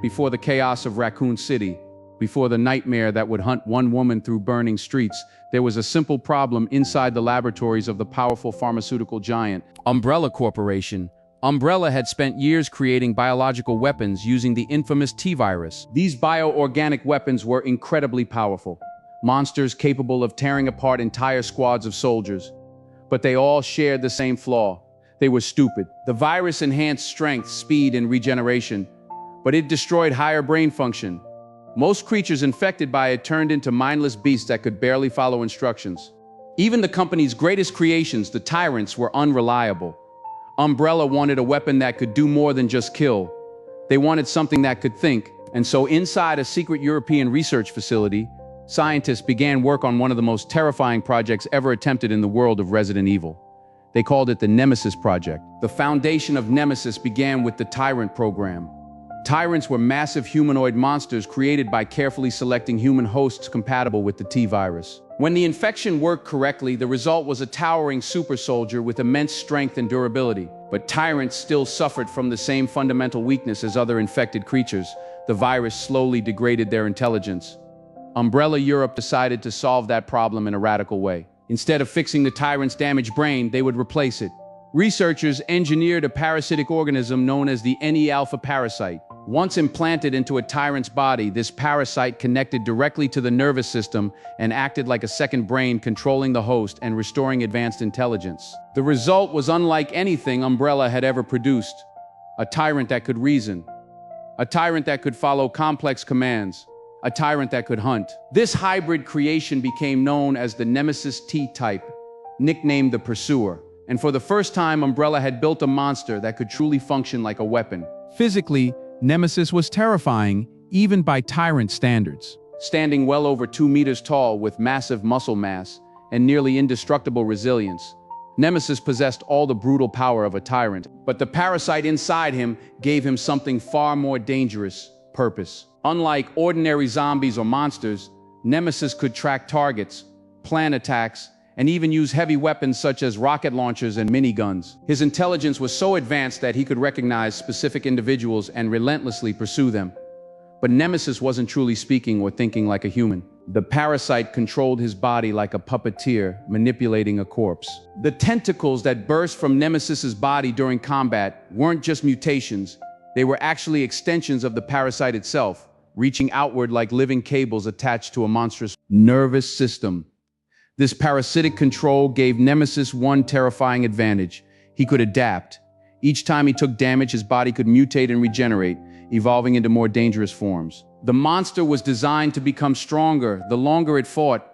before the chaos of Raccoon City, before the nightmare that would hunt one woman through burning streets, there was a simple problem inside the laboratories of the powerful pharmaceutical giant, Umbrella Corporation. Umbrella had spent years creating biological weapons using the infamous T-virus. These bioorganic weapons were incredibly powerful, monsters capable of tearing apart entire squads of soldiers. But they all shared the same flaw. They were stupid. The virus enhanced strength, speed, and regeneration, but it destroyed higher brain function. Most creatures infected by it turned into mindless beasts that could barely follow instructions. Even the company's greatest creations, the tyrants, were unreliable. Umbrella wanted a weapon that could do more than just kill. They wanted something that could think, and so inside a secret European research facility, scientists began work on one of the most terrifying projects ever attempted in the world of Resident Evil. They called it the Nemesis Project. The foundation of Nemesis began with the Tyrant program. Tyrants were massive humanoid monsters created by carefully selecting human hosts compatible with the T-virus. When the infection worked correctly, the result was a towering super soldier with immense strength and durability. But tyrants still suffered from the same fundamental weakness as other infected creatures. The virus slowly degraded their intelligence. Umbrella Europe decided to solve that problem in a radical way. Instead of fixing the tyrant's damaged brain, they would replace it. Researchers engineered a parasitic organism known as the Ne-alpha parasite. Once implanted into a tyrant's body, this parasite connected directly to the nervous system and acted like a second brain, controlling the host and restoring advanced intelligence. The result was unlike anything Umbrella had ever produced. A tyrant that could reason. A tyrant that could follow complex commands. A tyrant that could hunt. This hybrid creation became known as the Nemesis T-type, nicknamed the Pursuer. And for the first time, Umbrella had built a monster that could truly function like a weapon. Physically, Nemesis was terrifying, even by tyrant standards. Standing well over 2 meters tall with massive muscle mass and nearly indestructible resilience, Nemesis possessed all the brutal power of a tyrant. But the parasite inside him gave him something far more dangerous: purpose. Unlike ordinary zombies or monsters, Nemesis could track targets, plan attacks, and even use heavy weapons such as rocket launchers and miniguns. His intelligence was so advanced that he could recognize specific individuals and relentlessly pursue them. But Nemesis wasn't truly speaking or thinking like a human. The parasite controlled his body like a puppeteer, manipulating a corpse. The tentacles that burst from Nemesis's body during combat weren't just mutations. They were actually extensions of the parasite itself, reaching outward like living cables attached to a monstrous nervous system. This parasitic control gave Nemesis one terrifying advantage: he could adapt. Each time he took damage, his body could mutate and regenerate, evolving into more dangerous forms. The monster was designed to become stronger the longer it fought,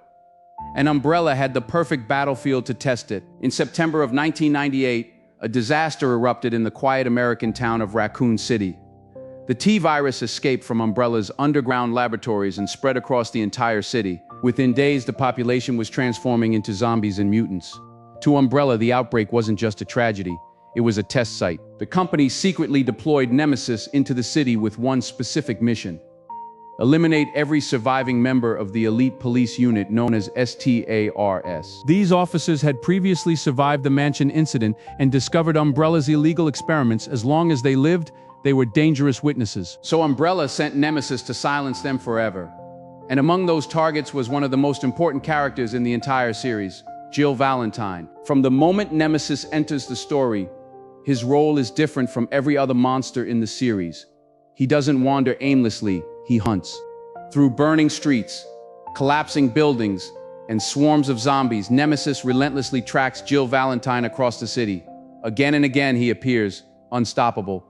and Umbrella had the perfect battlefield to test it. In September of 1998, a disaster erupted in the quiet American town of Raccoon City. The T-virus escaped from Umbrella's underground laboratories and spread across the entire city. Within days, the population was transforming into zombies and mutants. To Umbrella, the outbreak wasn't just a tragedy, it was a test site. The company secretly deployed Nemesis into the city with one specific mission: eliminate every surviving member of the elite police unit known as STARS. These officers had previously survived the mansion incident and discovered Umbrella's illegal experiments. As long as they lived, they were dangerous witnesses. So Umbrella sent Nemesis to silence them forever. And among those targets was one of the most important characters in the entire series, Jill Valentine. From the moment Nemesis enters the story, his role is different from every other monster in the series. He doesn't wander aimlessly, he hunts. Through burning streets, collapsing buildings, and swarms of zombies, Nemesis relentlessly tracks Jill Valentine across the city. Again and again he appears, unstoppable,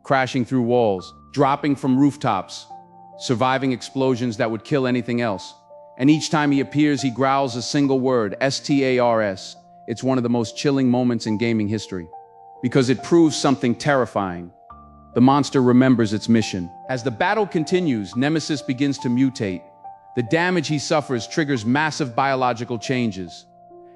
crashing through walls, dropping from rooftops, surviving explosions that would kill anything else. And each time he appears, he growls a single word: STARS. It's one of the most chilling moments in gaming history, because it proves something terrifying. The monster remembers its mission. As the battle continues, Nemesis begins to mutate. The damage he suffers triggers massive biological changes.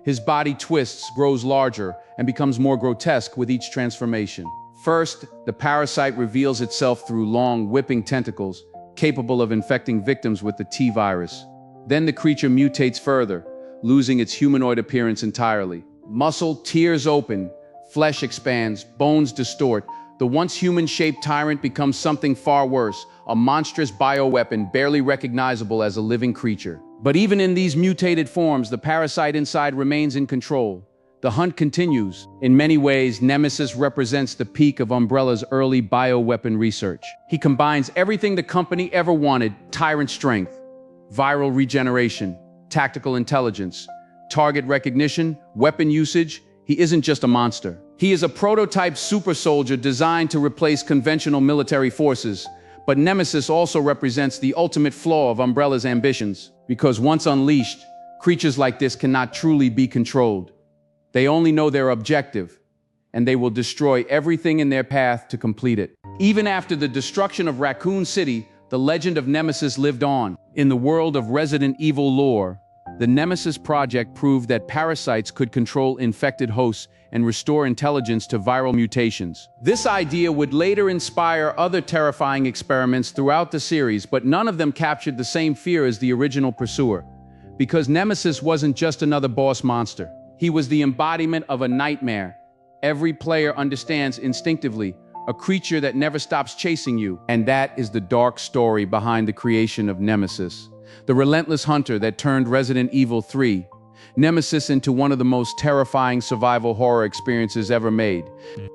His body twists, grows larger, and becomes more grotesque with each transformation. First, the parasite reveals itself through long, whipping tentacles, capable of infecting victims with the T-virus. Then the creature mutates further, losing its humanoid appearance entirely. Muscle tears open, flesh expands, bones distort. The once human-shaped tyrant becomes something far worse, a monstrous bioweapon barely recognizable as a living creature. But even in these mutated forms, the parasite inside remains in control. The hunt continues. In many ways, Nemesis represents the peak of Umbrella's early bioweapon research. He combines everything the company ever wanted: tyrant strength, viral regeneration, tactical intelligence, target recognition, weapon usage. He isn't just a monster. He is a prototype super soldier designed to replace conventional military forces. But Nemesis also represents the ultimate flaw of Umbrella's ambitions, because once unleashed, creatures like this cannot truly be controlled. They only know their objective, and they will destroy everything in their path to complete it. Even after the destruction of Raccoon City, the legend of Nemesis lived on. In the world of Resident Evil lore, the Nemesis project proved that parasites could control infected hosts and restore intelligence to viral mutations. This idea would later inspire other terrifying experiments throughout the series, but none of them captured the same fear as the original pursuer. Because Nemesis wasn't just another boss monster. He was the embodiment of a nightmare. Every player understands instinctively, a creature that never stops chasing you. And that is the dark story behind the creation of Nemesis. The relentless hunter that turned Resident Evil 3, Nemesis, into one of the most terrifying survival horror experiences ever made.